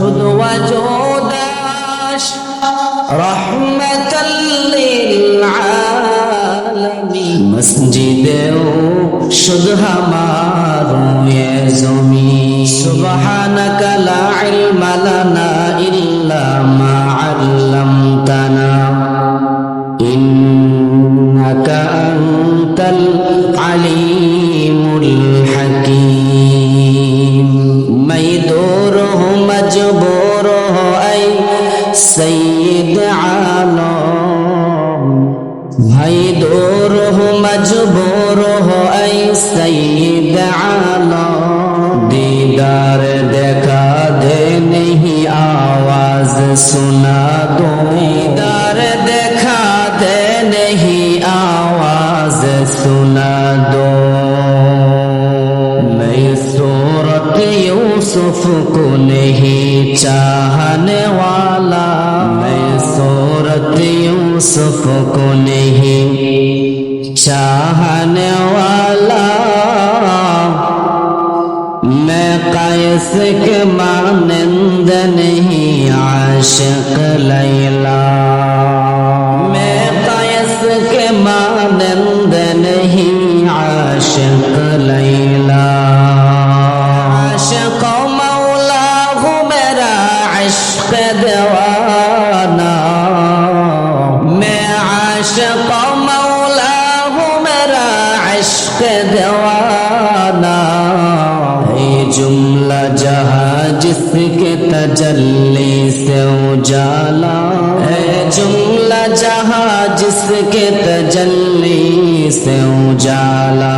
শুধু ওয়াজুদাস রহমাতাল লিল আলামিন মসজিদেও শুধু হামারো এ জমিন সুবহানাকা লা ইলমা লানা ইল্লা মা আল্লামতানা ইন্নাকা আনতাল আলিমুল হাকীম মাইদুর হো মজবুর হো আই সৈয়দ আলম ভাই দূর হো মজবুর হো আই সৈয়দ আলম दीदार देखा दे नहीं आवाज सुना दो दीदार देखा दे नहीं आवाज सुना दो मैं सूरत यूसुफ को नहीं चाहने वाला मैं सूरत यूसुफ को नहीं चाहने वाला मैं कायस के मानंद नहीं आशिक लैला मैं कायस के मानंद नहीं आशिक लैला आशिक मौला हूँ मेरा इश्क दीवाना मैं आशिक मौला हूँ मेरा इश्क दीवाना जुमला जहां जिसके तजल्ली से उजाला है जुमला जहां जिसके तजल्ली से उजाला